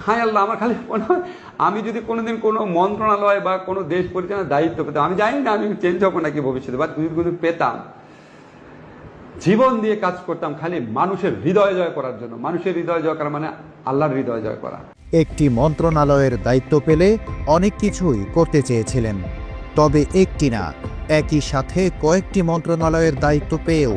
হায় আল্লাহ, আমার খালি মনে হয় আমি যদি কোনোদিন কোনো মন্ত্রণালয় বা কোনো দেশ পরিচালনার দায়িত্ব পেতাম, আমি জানি না আমি চেঞ্জ হবো নাকি ভবিষ্যতে, বা যদি পেতাম, জীবন দিয়ে কাজ করতাম খালি মানুষের হৃদয় জয় করার জন্য। মানুষের হৃদয় জয় করা মানে আল্লাহর হৃদয় জয় করা। একটি মন্ত্রণালয়ের দায়িত্ব পেলে অনেক কিছুই করতে চেয়েছিলেন, তবে একটি না, একই সাথে কয়েকটি মন্ত্রণালয়ের দায়িত্ব পেয়েও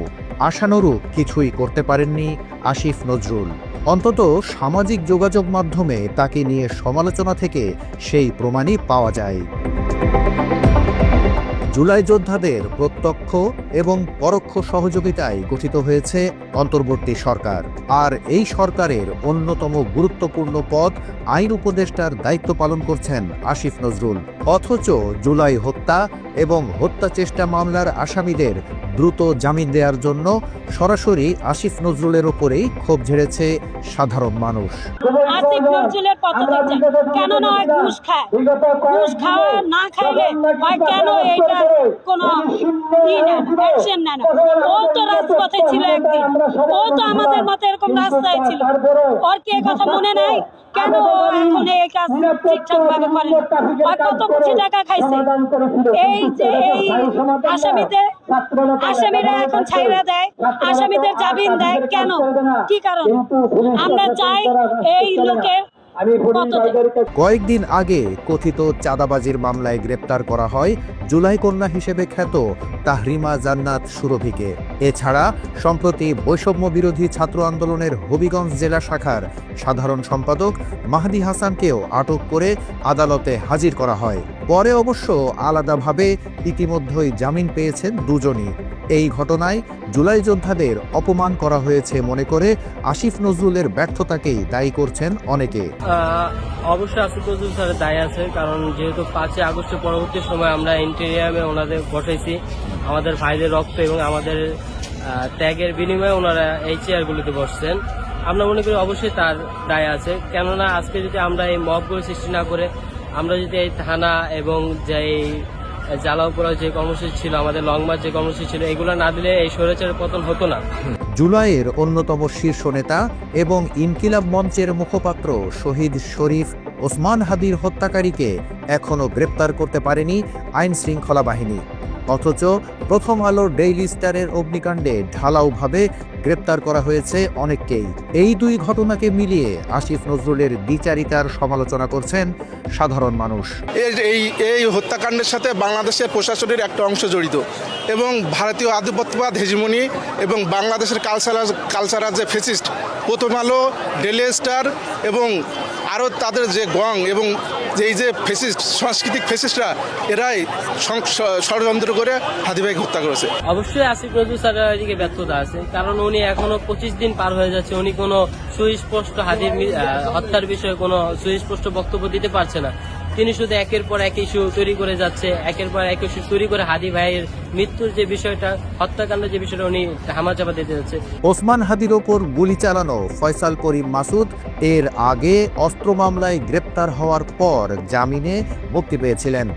আশানুরূপ কিছুই করতে পারেননি আসিফ নজরুল। অন্তত সামাজিক যোগাযোগ মাধ্যমে তাকে নিয়ে সমালোচনা থেকে সেই প্রমাণই পাওয়া যায়। জুলাই যোদ্ধাদের প্রত্যক্ষ এবং পরোক্ষ সহযোগিতায় গঠিত হয়েছে অন্তর্বর্তী সরকার, আর এই সরকারের অন্যতম গুরুত্বপূর্ণ পদ আইন উপদেষ্টার দায়িত্ব পালন করছেন আসিফ নজরুল। অথচ জুলাই হত্যা এবং হত্যা চেষ্টা মামলার আসামিদের দ্রুত জামিন দেওয়ার জন্য সরাসরি আসিফ নজরুলের ওপরেই ক্ষোভ ঝেড়েছে সাধারণ মানুষ। আসিফ নজরুলের পদত্যাগ কেন নয়, ঘুষ খায়, ঘুষ খাওয়া না খাইলে হয় কেন এইটা কোনো অ্যাকশন নেয় না? ও তো রাজপথে ছিল একদিন, ও তো আমাদের মতো এরকম রাস্তায় ছিল, ওর কি কথা মনে নাই? কেন এখন এই কাজ ঠিকঠাক ভাবে করে? আর কত কোটি টাকা খাইছে এই যে এই আসামিরা এখন ছাইরা দেয়, আসামিদের জামিন দেয় কেন? কি কারণ? আমরা চাই এই লোকের। কয়েকদিন আগে কথিত চাঁদাবাজির মামলায় গ্রেপ্তার করা হয় জুলাই কন্যা হিসেবে খ্যাত তাহরিমা জান্নাত সুরভিকে। এছাড়া সম্প্রতি বৈষম্য বিরোধী ছাত্র আন্দোলনের হবিগঞ্জ জেলা শাখার সাধারণ সম্পাদক মাহদি হাসানকেও আটক করে আদালতে হাজির করা হয়। পরে অবশ্য আলাদাভাবে ইতিমধ্যেই জামিন পেয়েছেন দুজনই। এই ঘটনায় জুলাই যোদ্ধাদের অপমান করা হয়েছে মনে করে আসিফ নজরুলের ব্যর্থতাকেই দায়ী করছেন অনেকে। অবশ্যই আসিফ নজরুল স্যারের দায় আছে, কারণ যেহেতু 5 আগস্টের পরবর্তী সময় আমরা ইন্টেরিয়ামে ওনাদের বসাইছি, আমাদের ভাইদের রক্ত এবং আমাদের ত্যাগের বিনিময়ে ওনারা এই চেয়ারগুলিতে বসছেন। আমরা মনে করি অবশ্যই তার দায় আছে, কেননা আজকে যদি আমরা এই মবগুলো সৃষ্টি না করে, আমরা যদি এই থানা এবং যে জ্বালাও করা যে কর্মসূচি ছিল, আমাদের লং মার্চ যে কর্মসূচি ছিল, এগুলো না দিলে এই স্বৈরাচারের পতন হতো না। জুলাইয়ের অন্যতম শীর্ষ নেতা এবং ইনকিলাব মঞ্চের মুখপাত্র শহীদ শরীফ ওসমান হাদির হত্যাকারীকে এখনও গ্রেপ্তার করতে পারেনি আইন শৃঙ্খলা বাহিনী। অথচ প্রথম আলোর ডেইলি স্টারের অগ্নিকাণ্ডে ঢালাওভাবে গ্রেপ্তার করা হয়েছে অনেককেই। এই দুই ঘটনাকে মিলিয়ে আসিফ নজরুলের দ্বিচারিতার সমালোচনা করছেন সাধারণ মানুষ। এই হত্যাকাণ্ডের সাথে বাংলাদেশের প্রশাসনের একটা অংশ জড়িত, এবং ভারতীয় আধিপত্যবাদ হেজিমনি এবং বাংলাদেশের কালচারাল যে ফেসিস্ট, প্রথম আলো, ডেইলি স্টার এবং আরও তাদের যে গং এবং এই যে ফেসিস্ট সাংস্কৃতিক ফেসিস্টরা, এরাই ষড়যন্ত্র করে হাদি ভাইকে হত্যা করেছে। অবশ্যই আসিফ নজরুল স্যারের এদিকে ব্যর্থতা আছে, কারণ উনি এখনো 25 দিন পার হয়ে যাচ্ছে, উনি কোনো সুস্পষ্ট হাদির হত্যার বিষয়ে কোনো সুস্পষ্ট বক্তব্য দিতে পারছে না। তিনি শুধু একের পর এক ইস্যু তৈরি করে যাচ্ছে, একের পর এক ইস্যু তৈরি করে হাদি ভাইয়ের মৃত্যুর যে বিষয়টা, হত্যাকাণ্ডের যে বিষয়টা উনি হামাচাপা দিতে যাচ্ছে। ওসমান হাদির ওপর গুলি চালানো ফয়সাল করিম মাসুদ এর আগে অস্ত্র মামলায় গ্রেপ্তার হওয়ার পর জামিনে মুক্তি পেয়েছিলেন।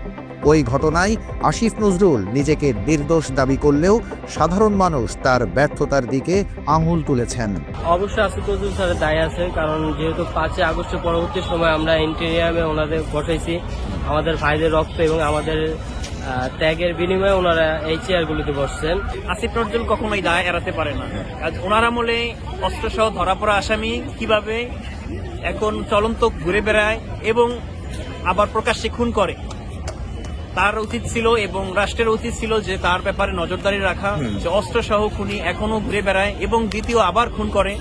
ওই ঘটনায় আসিফ নজরুল নিজেকে নির্দোষ দাবি করলেও সাধারণ মানুষ তার ব্যর্থতার দিকে আঙুল তুলেছেন। অবশ্যই আসিফ নজরুল স্যারের দায় আছে, কারণ যেহেতু 5 আগস্টের পরবর্তী সময় আমরা ইন্টেরিয়ামে ওনাদের বসাইছি, আমাদের ভাইদের রক্ত এবং আমাদের ত্যাগের বিনিময়ে ওনারা এই চেয়ারগুলিতে বসছেন। আসিফ নজরুল কখনোই দায় এড়াতে পারে না। ওনার আমলে অস্ত্রসহ ধরা পড়া আসামি কিভাবে এখন চলন্ত ঘুরে বেড়ায় এবং আবার প্রকাশ্যে খুন করে, তার উচিত ছিল এবং রাষ্ট্রের উচিত ছিল যে তার ব্যাপারে নজরদারি রাখা, যে অস্ত্রসহ খুনি এখনো ঘুরে বেড়ায় এবং দ্বিতীয় আবার খুন করে।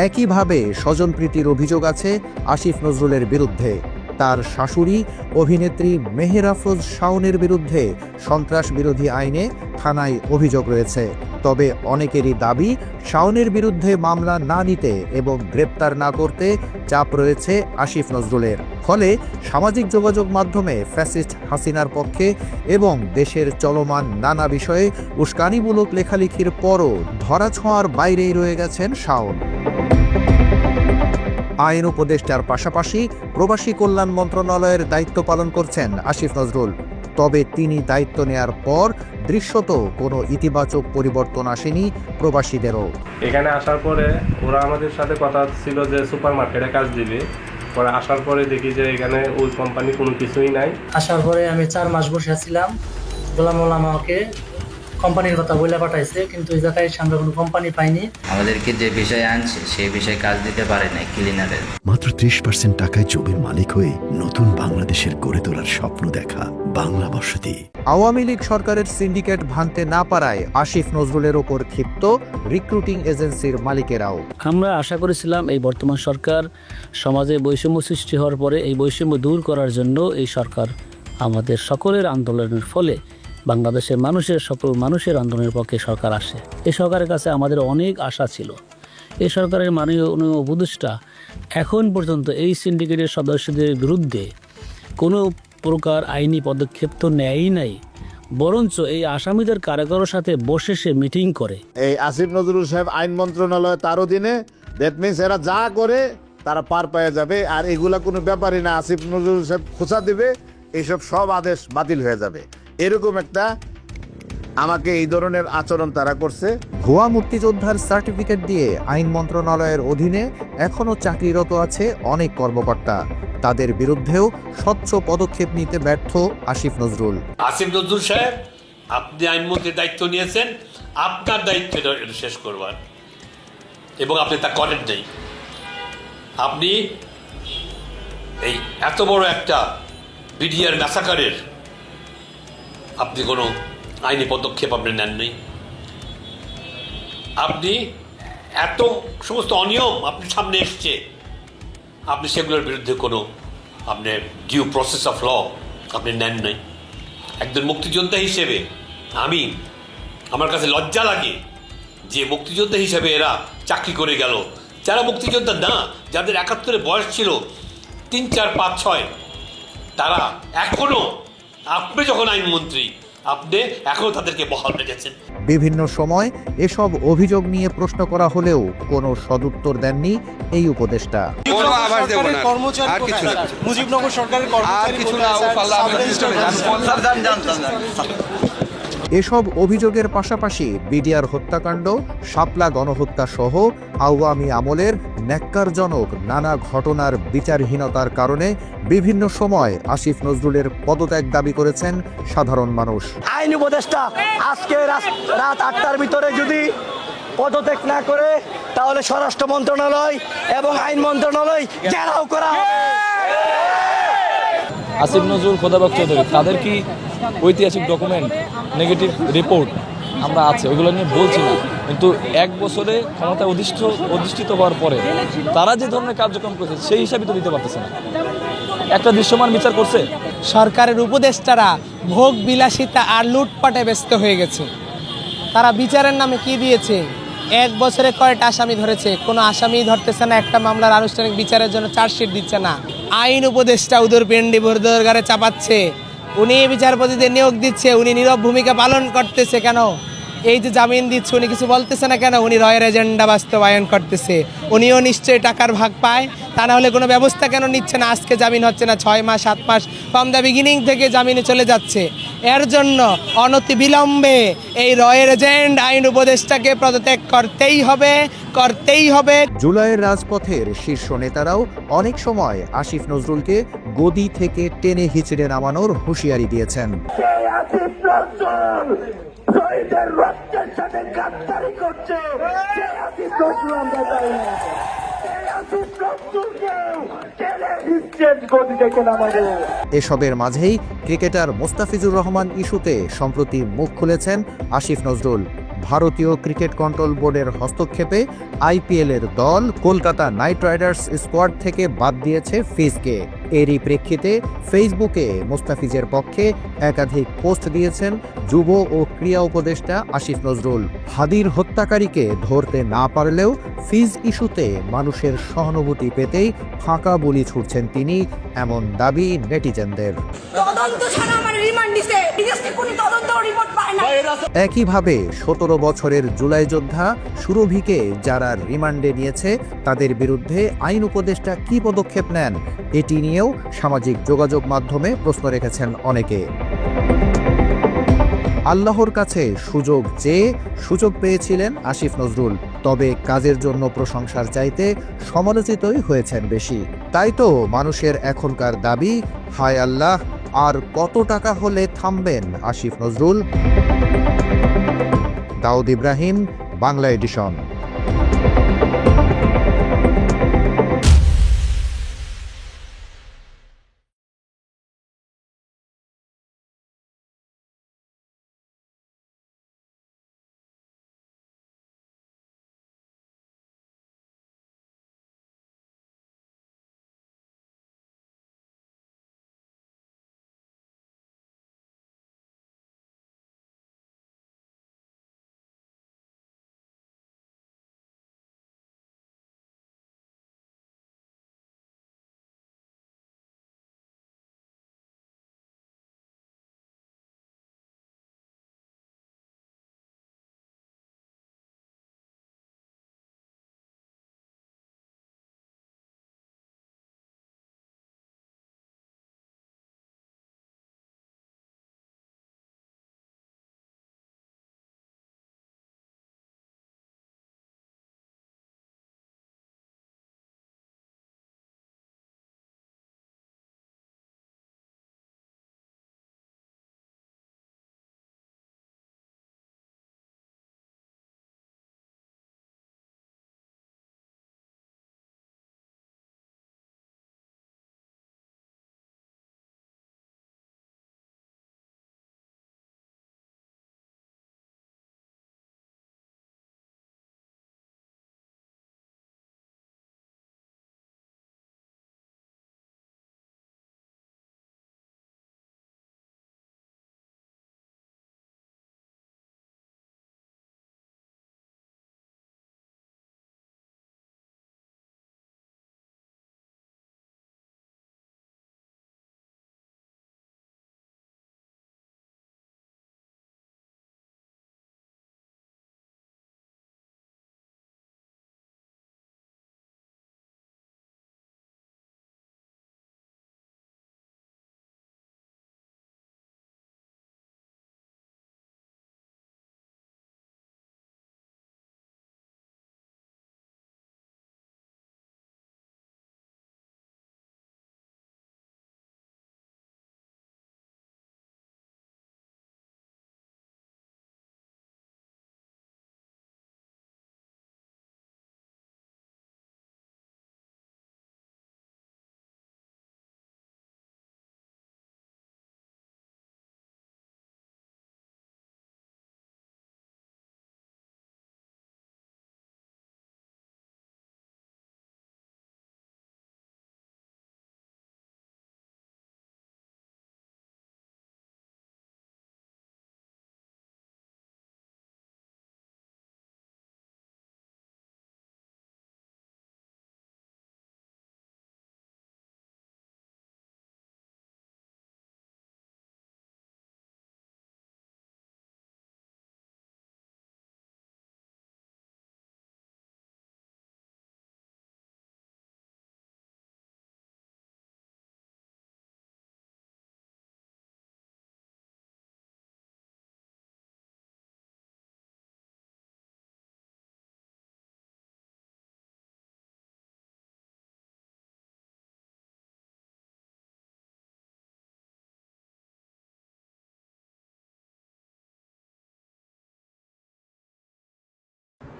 একইভাবে স্বজনপ্রীতির অভিযোগ আছে আসিফ নজরুলের বিরুদ্ধে। তার শাশুড়ি অভিনেত্রী মেহের আফরোজ শাওনের বিরুদ্ধে সন্ত্রাস বিরোধী আইনে থানায় অভিযোগ রয়েছে। তবে অনেকেরই দাবি শাওনের বিরুদ্ধে মামলা না নিতে এবং গ্রেপ্তার না করতে চাপ রয়েছে আসিফ নজরুলের। ফলে সামাজিক যোগাযোগ মাধ্যমে ফ্যাসিস্ট হাসিনার পক্ষে এবং দেশের চলমান নানা বিষয়ে উস্কানিমূলক লেখালেখির পরও ধরাছোঁয়ার বাইরেই রয়ে গেছেন শাওন। আইন উপদেষ্টার পাশাপাশি প্রবাসী কল্যাণ মন্ত্রণালয়ের দায়িত্ব পালন করছেন আসিফ নজরুল। তবে তিনি দায়িত্ব নেয়ার পর দৃশ্যত কোনো ইতিবাচক পরিবর্তন আসেনি প্রবাসীদেরও। এখানে আসার পরে ওরা আমাদের সাথে কথা ছিল যে সুপার মার্কেটে কাজ দিবে, পরে আসার পরে দেখি যে এখানে ওই কোম্পানি কোনো কিছুই নাই। আসার পরে আমি 4 মাস বসে আছিলাম। গোলাম মোল্লা আমাকে কোম্পানির কথা বলে পাঠাইছে, কিন্তু ওই জায়গায় এসে আমরা কোনো কোম্পানি পাইনি। আমাদেরকে যে বিষয়ে আনছে সেই বিষয়ে কাজ দিতে পারে নাই ক্লিনারের। মাত্র 30% টাকায় জমির মালিক হয়ে নতুন বাংলাদেশের গড়ে তোলার স্বপ্ন দেখা বাংলা বসতি। আওয়ামী লীগ সরকারের সিন্ডিকেট ভাঙতে না পারায় আসিফ নজরুলের ওপর ক্ষিপ্ত রিক্রুটিং এজেন্সির মালিকেরাও। আমরা আশা করেছিলাম এই বর্তমান সরকার সমাজে বৈষম্য সৃষ্টি হওয়ার পরে এই বৈষম্য দূর করার জন্য এই সরকার আমাদের সকলের আন্দোলনের ফলে বাংলাদেশের সকল মানুষের আন্দোলনের পক্ষে সরকার আসে। এই সরকারের কাছে আমাদের অনেক আশা ছিল। এই সরকারের মাননীয় উপদেষ্টা এখন পর্যন্ত এই সিন্ডিকেটের সদস্যদের বিরুদ্ধে কোনো প্রকার আইনি পদক্ষেপ তো নেয়ই নাই, বরঞ্চ এই আসামিদের কারাগারের সাথে বসে সে মিটিং করে। এই আসিফ নজরুল সাহেব আইন মন্ত্রণালয় তার অধীনে, দ্যাট মিনস এরা যা করে তারা পার পেয়ে যাবে, আর এগুলা কোনো ব্যাপারই না। আসিফ নজরুল সাহেব খোঁচা দিবে, এইসব সব আদেশ বাতিল হয়ে যাবে, এরকম একটা আমাকে এই ধরনের আচরণ তারা করছে। ভুয়া মুক্তিযোদ্ধার সার্টিফিকেট দিয়ে আইন মন্ত্রণালয়ের অধীনে এখনো চাকরিরত আছে অনেক কর্মকর্তা। তাদের বিরুদ্ধেও স্বচ্ছ পদক্ষেপ নিতে ব্যর্থ আসিফ নজরুল। আসিফ নজরুল সাহেব, আপনি আইনমন্ত্রীর দায়িত্ব নিয়েছেন, আপনার দায়িত্ব এটা শেষ করবার, এবং আপনি তা করেন নাই। আপনি এই এত বড় একটা বিডিআর ম্যাসাকারের আপনি কোনো আইনি পদক্ষেপ আপনি নেননি। আপনি এত সমস্ত অনিয়ম আপনার সামনে এসছে, আপনি সেগুলোর বিরুদ্ধে কোনো আপনি ডিউ প্রসেস অফ ল আপনি নেন নাই। একজন মুক্তিযোদ্ধা হিসেবে আমার কাছে লজ্জা লাগে যে মুক্তিযোদ্ধা হিসেবে এরা চাকরি করে গেল, যারা মুক্তিযোদ্ধা না, যাদের 71 বয়স ছিল 3, 4, 5, 6, তারা এখনও, আপনি যখন আইনমন্ত্রী, আপনি এখনও তাদেরকে বহাল রেখেছেন। বিভিন্ন সময় এসব অভিযোগ নিয়ে প্রশ্ন করা হলেও কোনো সদুত্তর দেননি এই উপদেষ্টা। মুজিবনগর সরকারের এসব অভিযোগের পাশাপাশি বিডিআর হত্যাকাণ্ড, শাপলা গণহত্যা সহ আওয়ামী আমলের ন্যাক্কারজনক নানা ঘটনার বিচারহীনতার কারণে বিভিন্ন সময় আসিফ নজরুলের পদত্যাগ দাবি করেছেন সাধারণ মানুষ। আইন উপদেষ্টা আজকে রাত 8টার ভিতরে যদি পদত্যাগ না করে, তাহলে স্বরাষ্ট্র মন্ত্রণালয় এবং আইন মন্ত্রণালয় ঘেরাও করা হবে। আসিফ নজরুল, খোদাবাক চৌধুরী, তাদের কি ঐতিহাসিক ডকুমেন্ট, নেগেটিভ রিপোর্ট আমরা আছে, ওইগুলো নিয়ে বলছি না, কিন্তু 1 বছরে ক্ষমতায় অধিষ্ঠিত হওয়ার পরে তারা যে ধরনের কার্যক্রম করছে সেই হিসাবে তো দিতে পারতেছে না। একটা দৃশ্যমান বিচার করছে। সরকারের উপদেষ্টারা ভোগ বিলাসিতা আর লুটপাটে ব্যস্ত হয়ে গেছে। তারা বিচারের নামে কি দিয়েছে? 1 বছরে কয়টা আসামি ধরেছে? কোনো আসামি ধরতেছে না, একটা মামলার আনুষ্ঠানিক বিচারের জন্য চার্জশিট দিচ্ছে না। আইন উপদেষ্টা উদর পিন্ডি ভোরদরগারে চাপাচ্ছে, উনি বিচারপতিদের নিয়োগ দিচ্ছে, উনি নীরব ভূমিকা পালন করতেছে কেন? এই যে জামিন দিচ্ছে, উনি কিছু বলতেছে না কেন? উনি রয়ের এজেন্ডা বাস্তবায়ন করতেছে। উনিও নিশ্চয়ই টাকার ভাগ পায়, তা না হলে কোনো ব্যবস্থা কেন নিচ্ছে না? আজকে জামিন হচ্ছে না, 6 মাস 7 মাস ফ্রম দ্য বিগিনিং থেকে জামিনে চলে যাচ্ছে। এর জন্য অনতি বিলম্বে এই রয়ের এজেন্ট আইন উপদেষ্টাকে পদত্যাগ করতেই হবে। জুলাইয়ের রাজপথের শীর্ষ নেতারাও অনেক সময় আসিফ নজরুলকে গদি থেকে টেনে হিচড়ে নামানোর হুঁশিয়ারি দিয়েছেন। এসবের মাঝেই ক্রিকেটার মোস্তাফিজুর রহমান ইস্যুতে সম্প্রতি মুখ খুলেছেন আসিফ নজরুল। ভারতীয় ক্রিকেট কন্ট্রোল বোর্ডের হস্তক্ষেপে আইপিএলের দল কলকাতা নাইট রাইডার্স স্কোয়াড থেকে বাদ দিয়েছে ফিজকে। এরই প্রেক্ষিতে ফেসবুকে মোস্তাফিজের পক্ষে একাধিক পোস্ট দিয়েছেন যুব ও ক্রীড়া উপদেষ্টা আসিফ নজরুল। হাদির হত্যাকারীকে ধরতে না পারলেও ফিজ ইস্যুতে মানুষের সহানুভূতি পেতেই ফাঁকা বলি ছুটছেন তিনি, এমন দাবি নেটিজেনদের। একইভাবে 17 বছরের জুলাই যোদ্ধা সুরভিকে যারা রিমান্ডে নিয়েছে, তাদের বিরুদ্ধে আইন উপদেষ্টা কী পদক্ষেপ নেন, এটি নিয়েও সামাজিক যোগাযোগ মাধ্যমে প্রশ্ন রেখেছেন অনেকে। আল্লাহর কাছে সুযোগ চেয়ে সুযোগ পেয়েছিলেন আসিফ নজরুল, তবে কাজের জন্য প্রশংসার চাইতে সমালোচিতই হয়েছেন বেশি। তাই তো মানুষের এখনকার দাবি, হায় আল্লাহ, আর কত টাকা হলে থামবেন আসিফ নজরুল? দাউদ ইব্রাহিম, বাংলা এডিশন।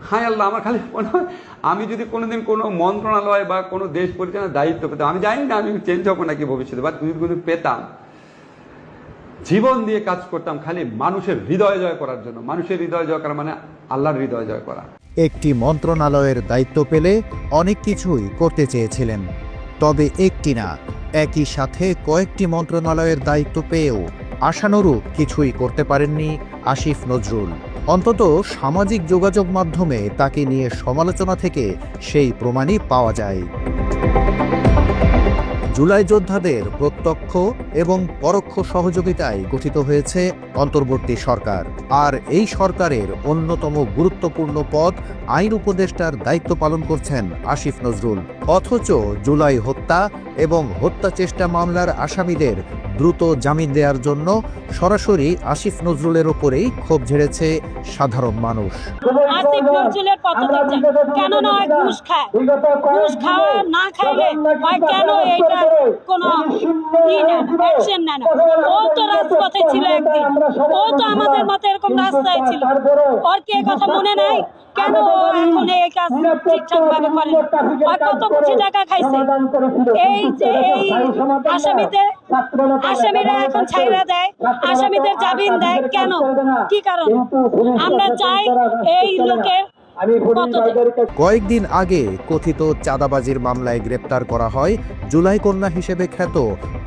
হায় আল্লাহ, আমার খালি মনে হয় আমি যদি কোনোদিন কোনো মন্ত্রণালয় বা কোনো দেশ পরিচালনার দায়িত্ব পেতাম, আমি জানি না আমি চেঞ্জ হবো নাকি ভবিষ্যতে, বা যদি পেতাম, জীবন দিয়ে কাজ করতাম খালি মানুষের হৃদয় জয় করার জন্য। মানুষের হৃদয় জয় করা মানে আল্লাহর হৃদয় জয় করা। একটি মন্ত্রণালয়ের দায়িত্ব পেলে অনেক কিছুই করতে চেয়েছিলেন, তবে একটি না, একই সাথে কয়েকটি মন্ত্রণালয়ের দায়িত্ব পেয়েও আশানুরূপ কিছুই করতে পারেননি আসিফ নজরুল। অন্তত সামাজিক যোগাযোগ মাধ্যমে তাকে নিয়ে সমালোচনা থেকে সেই প্রমাণই পাওয়া যায়। জুলাই যোদ্ধাদের প্রত্যক্ষ এবং পরোক্ষ সহযোগিতায় গঠিত হয়েছে অন্তর্বর্তী সরকার, আর এই সরকারের অন্যতম গুরুত্বপূর্ণ পদ আইন উপদেষ্টার দায়িত্ব পালন করছেন আসিফ নজরুল। অথচ জুলাই হত্যা এবং হত্যা চেষ্টা মামলার আসামিদের দ্রুত জামিন দেওয়ার জন্য সরাসরি আসিফ নজরুলের ওপরেই ক্ষোভ ঝেড়েছে সাধারণ মানুষ। আসিফ নজরুলের পদত্যাগ কেন নয়, ঘুষ খায়, ঘুষ খাওয়া না খাইলে হয় কেন এইটা কোনো অ্যাকশন নেয় না? ও তো রাজপথে ছিল একদিন, ও তো আমাদের মতো এরকম রাস্তায় ছিল, ওর কি কথা মনে নাই? কেন ও এখন এই কাজ ঠিকঠাক ভাবে করে? আর কত কোটি টাকা খাইছে? এই যে এই আসামিরা এখন ছাইরা দেয়, আসামিদের জামিন দেয় কেন? কি কারণ? আমরা চাই এই লোকের কয়েকদিন আগে কথিত চাঁদাবাজির মামলায় গ্রেপ্তার করা হয় জুলাই কন্যা হিসেবে খ্যাত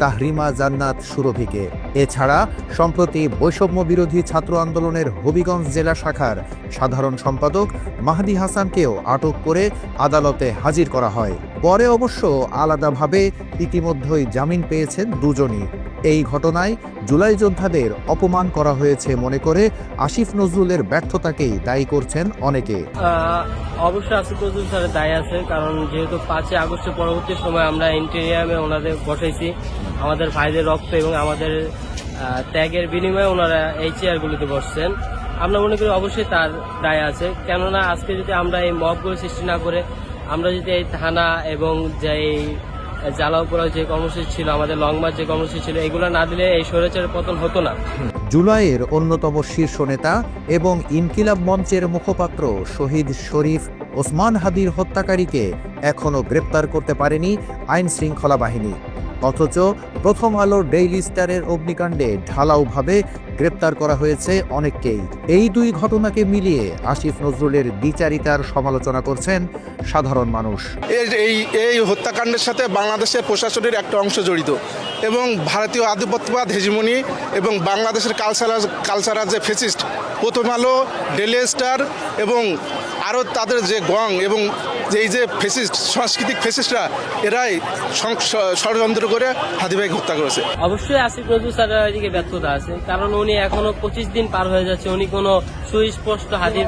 তাহরিমা জান্নাত সুরভিকে। এছাড়া সম্প্রতি বৈষম্য বিরোধী ছাত্র আন্দোলনের হবিগঞ্জ জেলা শাখার সাধারণ সম্পাদক মাহদি হাসানকেও আটক করে আদালতে হাজির করা হয়। পরে অবশ্য আলাদাভাবে ইতিমধ্যেই জামিন পেয়েছেন দুজনই। এই ঘটনায় জুলাই যোদ্ধাদের অপমান করা হয়েছে মনে করে আসিফ নজরুলের ব্যর্থতাকেই দায়ী করছেন অনেকে। অবশ্যই আসিফ নজরুল স্যারের দায় আছে, কারণ যেহেতু 5 আগস্টের পরবর্তী সময় আমরা ইন্টেরিয়ামে ওনাদের বসাইছি, আমাদের ভাইদের রক্ত এবং আমাদের ত্যাগের বিনিময়ে ওনারা এই চেয়ারগুলিতে বসছেন। আমরা মনে করি অবশ্যই তার দায় আছে, কেননা আজকে যদি আমরা এই মবগুলো সৃষ্টি না করে, আমরা যদি এই থানা এবং যে জ্বালাওপোড়া যে কর্মসূচি ছিল, আমাদের লং মার্চ যে কর্মসূচি ছিল, এগুলো না দিলে এই স্বৈরাচারের পতন হতো না। জুলাইয়ের অন্যতম শীর্ষ নেতা এবং ইনকিলাব মঞ্চের মুখপাত্র শহীদ শরীফ ওসমান হাদির হত্যাকারীকে এখনও গ্রেপ্তার করতে পারেনি আইন শৃঙ্খলা বাহিনী। অথচ প্রথম আলো ডেইলি স্টারের অগ্নিকাণ্ডে ঢালাওভাবে গ্রেপ্তার করা হয়েছে অনেককেই। এই দুই ঘটনাকে মিলিয়ে আসিফ নজরুলের দ্বিচারিতার সমালোচনা করছেন সাধারণ মানুষ। এই হত্যাকাণ্ডের সাথে বাংলাদেশের প্রশাসনের একটা অংশ জড়িত এবং ভারতীয় আধিপত্যবাদ হেজিমনি এবং বাংলাদেশের কালচারাল যে ফেসিস্ট, প্রথম আলো, ডেইলি স্টার এবং আরও তাদের যে গং এবং এই যে ফেসিস্ট সাংস্কৃতিক ফেসিস্টরা, এরাই ষড়যন্ত্র করে হাদি ভাইকে হত্যা করেছে। অবশ্যই আসিফ নজরুল স্যারের এদিকে ব্যর্থতা আছে, কারণ উনি এখনো 25 দিন পার হয়ে যাচ্ছে, উনি কোনো সুস্পষ্ট হাদির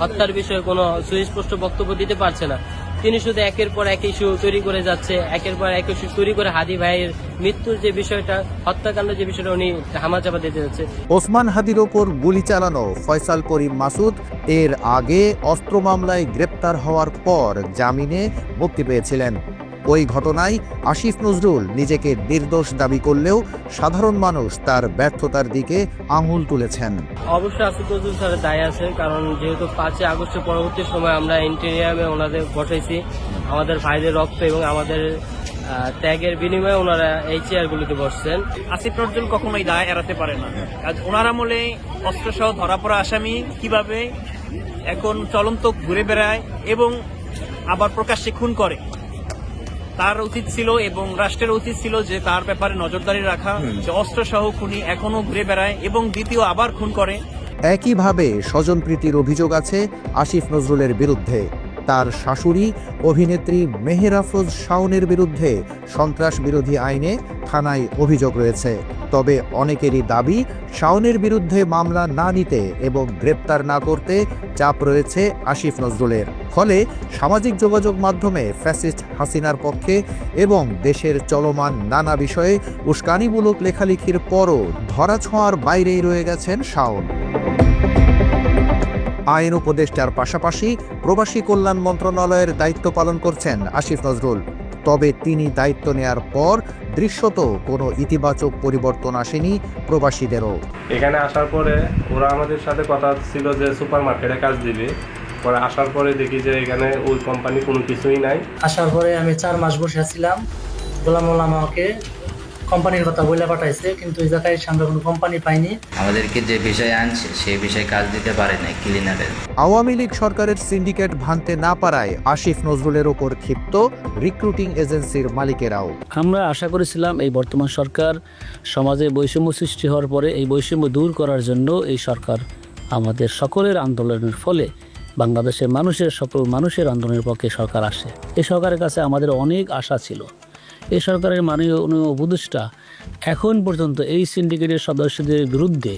হত্যার বিষয়ে কোনো সুস্পষ্ট বক্তব্য দিতে পারছে না। তিনি শুধু একের পর এক ইস্যু তৈরি করে যাচ্ছে, একের পর এক ইস্যু তৈরি করে হাদি ভাইয়ের মৃত্যুর যে বিষয়টা, হত্যাকাণ্ডের যে বিষয়টা উনি ধামাচাপা দিতে যাচ্ছে। ওসমান হাদির ওপর গুলি চালানো ফয়সাল করিম মাসুদ এর আগে অস্ত্র মামলায় গ্রেপ্তার হওয়ার পর জামিনে মুক্তি পেয়েছিলেন। ওই ঘটনায় আসিফ নজরুল নিজেকে নির্দোষ দাবি করলেও সাধারণ মানুষ তার ব্যর্থতার দিকে আঙুল তুলেছেন। অবশ্যই আসিফ নজরুল স্যারের দায় আছে, কারণ যেহেতু 5 আগস্টের পরবর্তী সময় আমরা ইন্টেরিয়ামে ওনাদের বসাইছি, আমাদের ভাইদের রক্ত এবং আমাদের ত্যাগের বিনিময়ে ওনারা এই চেয়ারগুলিতে বসছেন। আসিফ নজরুল কখনোই দায় এড়াতে পারে না। ওনার আমলে অস্ত্রসহ ধরা পড়া আসামি কিভাবে এখন চলন্ত ঘুরে বেড়ায় এবং আবার প্রকাশ্যে খুন করে, তার উচিত ছিল এবং রাষ্ট্রের উচিত ছিল যে তার ব্যাপারে নজরদারি রাখা, যে অস্ত্রসহ খুনি এখনো ঘুরে বেড়ায় এবং দ্বিতীয় আবার খুন করে। একইভাবে স্বজনপ্রীতির অভিযোগ আছে আসিফ নজরুলের বিরুদ্ধে। তার শাশুড়ি অভিনেত্রী মেহের আফরোজ শাওনের বিরুদ্ধে সন্ত্রাস বিরোধী আইনে থানায় অভিযোগ রয়েছে। তবে অনেকেরই দাবি শাওনের বিরুদ্ধে মামলা না নিতে এবং গ্রেপ্তার না করতে চাপ রয়েছে আসিফ নজরুলের। ফলে সামাজিক যোগাযোগ মাধ্যমে ফ্যাসিস্ট হাসিনার পক্ষে এবং দেশের চলমান নানা বিষয়ে উস্কানিমূলক লেখালেখির পরও ধরাছোঁয়ার বাইরেই রয়ে গেছেন শাওন। আইন উপদেষ্টার পাশাপাশি প্রবাসী কল্যাণ মন্ত্রণালয়ের দায়িত্ব পালন করছেন আসিফ নজরুল। তবে তিনি দায়িত্ব নেয়ার পর দৃশ্যত কোনো ইতিবাচক পরিবর্তন আসেনি প্রবাসীদেরও। এখানে আসার পরে ওরা আমাদের সাথে কথা ছিল যে সুপার মার্কেটে কাজ দিবে, পরে আসার পরে দেখি যে এখানে ওই কোম্পানি কোনো কিছুই নাই। আসার পরে আমি 4 মাস বসে আছিলাম, গোলাম আমাকে কোম্পানির কথা বলে পাঠাইছে, কিন্তু এই জায়গায় আমরা কোনো কোম্পানি পাইনি। আমাদেরকে যে বিষয়ে আনছে সেই বিষয়ে কাজ দিতে পারে না ক্লিনারের। আওয়ামী লীগ সরকারের সিন্ডিকেট ভাঙতে না পারায় আসিফ নজরুলের ওপর ক্ষিপ্ত রিক্রুটিং এজেন্সির মালিকেরাও। আমরা আশা করেছিলাম এই বর্তমান সরকার সমাজে বৈষম্য সৃষ্টি হওয়ার পরে এই বৈষম্য দূর করার জন্য এই সরকার আমাদের সকলের আন্দোলনের ফলে বাংলাদেশের মানুষের সকল মানুষের আন্দোলনের পক্ষে সরকার আসে। এই সরকারের কাছে আমাদের অনেক আশা ছিল। এই সরকারের মাননীয় উপদেষ্টা এখন পর্যন্ত এই সিন্ডিকেটের সদস্যদের বিরুদ্ধে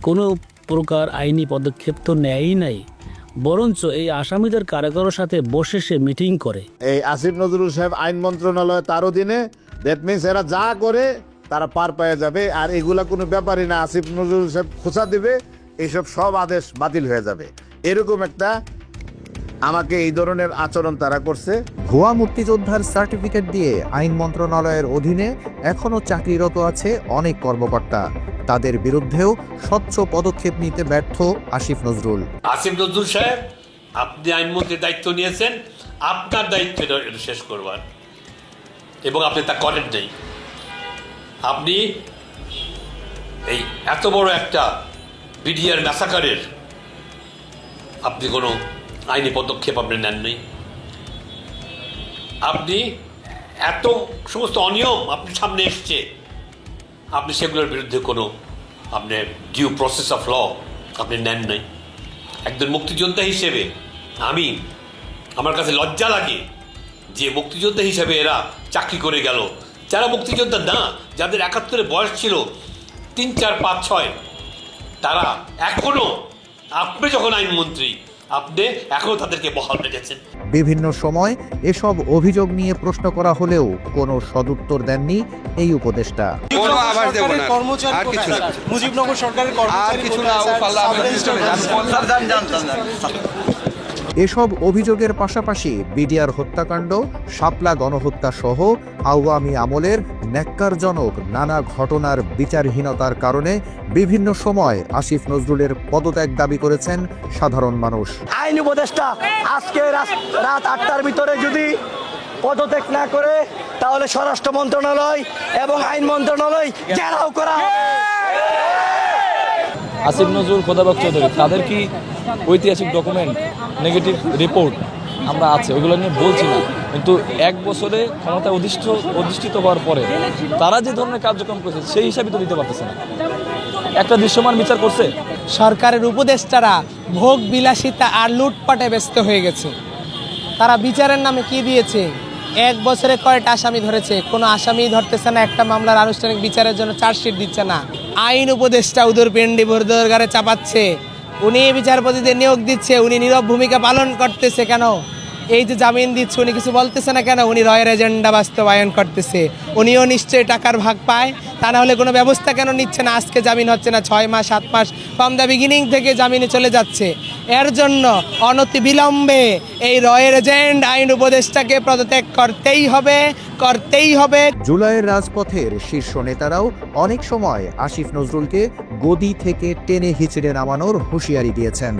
কোনো প্রকার আইনি পদক্ষেপ তো নেয়ই নাই, বরঞ্চ এই আসামিদের কারাগারের সাথে বসে সে মিটিং করে। এই আসিফ নজরুল সাহেব আইন মন্ত্রণালয় তার অধীনে, দ্যাট মিনস এরা যা করে তারা পার পেয়ে যাবে, আর এগুলা কোনো ব্যাপারই না, আসিফ নজরুল সাহেব খোঁচা দিবে, এইসব সব আদেশ বাতিল হয়ে যাবে। এরকম একটা আমাকে এই ধরনের আচরণ তারা করছে। ভুয়া মুক্তিযোদ্ধার সার্টিফিকেট দিয়ে আইন মন্ত্রণালয়ের অধীনে এখনো চাকরিরত আছে অনেক কর্মকর্তা। তাদের বিরুদ্ধেও স্বচ্ছ পদক্ষেপ নিতে ব্যর্থ আসিফ নজরুল। আসিফ নজরুল সাহেব, আপনি আইনমন্ত্রীর দায়িত্ব নিয়েছেন, আপনার দায়িত্ব এটা শেষ করবার, এবং আপনি তা করেন নাই। আপনি এই এত বড় একটা বিডিআর ম্যাসাকারের আপনি কোনো আইনি পদক্ষেপ আপনি নেন নাই। আপনি এত সমস্ত অনিয়ম আপনার সামনে এসছে, আপনি সেগুলোর বিরুদ্ধে কোনো আপনি ডিউ প্রসেস অফ ল আপনি নেন নাই। একজন মুক্তিযোদ্ধা হিসেবে আমার কাছে লজ্জা লাগে যে মুক্তিযোদ্ধা হিসেবে এরা চাকরি করে গেল, যারা মুক্তিযোদ্ধা না, যাদের ৭১ বয়স ছিল ৩, ৪, ৫, ৬, তারা এখনো, আপনি যখন আইনমন্ত্রী, আপনি এখনো তাদেরকে বহাল রেখেছেন। বিভিন্ন সময় এসব অভিযোগ নিয়ে প্রশ্ন করা হলেও কোনো সদুত্তর দেননি এই উপদেষ্টা। কোনো আভাস দেব না, আর কিছু না, মুজিবনগর সরকারের আর কিছু না। এসব অভিযোগের পাশাপাশি বিডিআর হত্যাকাণ্ড, শাপলা গণহত্যা সহ আওয়ামী আমলের ন্যাক্কারজনক নানা ঘটনার বিচারহীনতার কারণে বিভিন্ন সময় আসিফ নজরুলের পদত্যাগ দাবি করেছেন সাধারণ মানুষ। আইন উপদেষ্টা আজকে রাত ৮টার ভিতরে যদি পদত্যাগ না করে, তাহলে স্বরাষ্ট্র মন্ত্রণালয় এবং আইন মন্ত্রণালয় ঘেরাও করা হবে। আসিফ নজরুল, খোদাবাক চৌধুরী, তাদের কি ঐতিহাসিক ডকুমেন্ট, নেগেটিভ রিপোর্ট আমরা আছে, ওইগুলো নিয়ে বলছি না, কিন্তু ১ বছরে ক্ষমতায় অধিষ্ঠিত হওয়ার পরে তারা যে ধরনের কার্যক্রম করেছে সেই হিসাবে তো দিতে পারতেছে না। একটা দৃশ্যমান বিচার করছে। সরকারের উপদেষ্টারা ভোগ বিলাসিতা আর লুটপাটে ব্যস্ত হয়ে গেছে। তারা বিচারের নামে কি দিয়েছে? 1 বছরে কয়টা আসামি ধরেছে? কোনো আসামি ধরতেছে না, একটা মামলার আনুষ্ঠানিক বিচারের জন্য চার্জশিট দিচ্ছে না। আইন উপদেষ্টা উদুর পিন্ডি ভোরদোরগারে চাপাচ্ছে, উনি বিচারপতিদের নিয়োগ দিচ্ছে, উনি নীরব ভূমিকা পালন করতেছে কেন? এই যে জামিন দিচ্ছে, উনি কিছু বলতেছে না কেন? উনি রয়ের এজেন্ডা বাস্তবায়ন করতেছে। উনিও নিশ্চয়ই টাকার ভাগ পায়, তা না হলে কোনো ব্যবস্থা কেন নিচ্ছে না? আজকে জামিন হচ্ছে না, 6 মাস 7 মাস ফ্রম দ্য বিগিনিং থেকে জামিনে চলে যাচ্ছে। এর জন্য অনতি বিলম্বে এই রয়ের এজেন্ট আইন উপদেষ্টাকে পদত্যাগ করতেই হবে। জুলাইয়ের রাজপথের শীর্ষ নেতারাও অনেক সময় আসিফ নজরুলকে গদি থেকে টেনে হিচড়ে নামানোর হুঁশিয়ারি দিয়েছেন।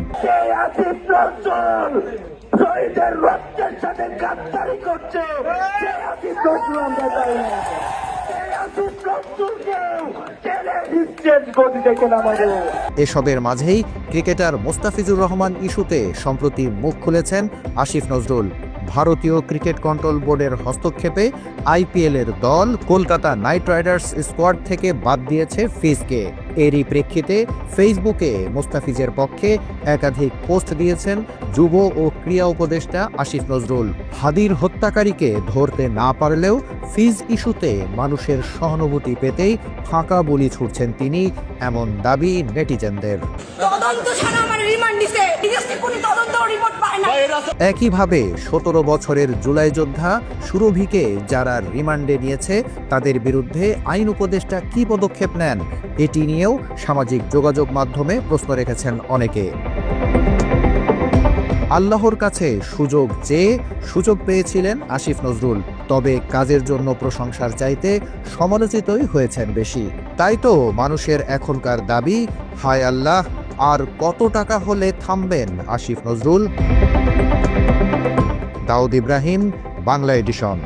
এসবের মাঝেই ক্রিকেটার মোস্তাফিজুর রহমান ইস্যুতে সম্প্রতি মুখ খুলেছেন আসিফ নজরুল। ভারতীয় ক্রিকেট কন্ট্রোল বোর্ডের হস্তক্ষেপে আইপিএলের দল কলকাতা নাইট রাইডার্স স্কোয়াড থেকে বাদ দিয়েছে ফিজকে। এরই প্রেক্ষিতে ফেসবুকে মোস্তাফিজের পক্ষে একাধিক পোস্ট দিয়েছেন যুব ও ক্রীড়া উপদেষ্টা আসিফ নজরুল। হাদির হত্যাকারীকে ধরতে না পারলেও ফিজ ইস্যুতে মানুষের সহানুভূতি পেতেই ফাঁকা বলি ছুটছেন তিনি, এমন দাবি নেটিজেনদের। একইভাবে 17 বছরের জুলাই যোদ্ধা সুরভিকে যারা রিমান্ডে নিয়েছে, তাদের বিরুদ্ধে আইন উপদেষ্টা কি পদক্ষেপ নেন, এটি নিয়েও সামাজিক যোগাযোগ মাধ্যমে প্রশ্ন রেখেছেন অনেকে। আল্লাহর কাছে সুযোগ চেয়ে সুযোগ পেয়েছিলেন আসিফ নজরুল, তবে কাজের জন্য প্রশংসার চাইতে সমালোচিতই হয়েছেন বেশি। তাই তো মানুষের এখনকার দাবি, হায় আল্লাহ, আর কত টাকা হলে থামবেন আসিফ নজরুল? দাউদ ইব্রাহিম, বাংলা এডিশন।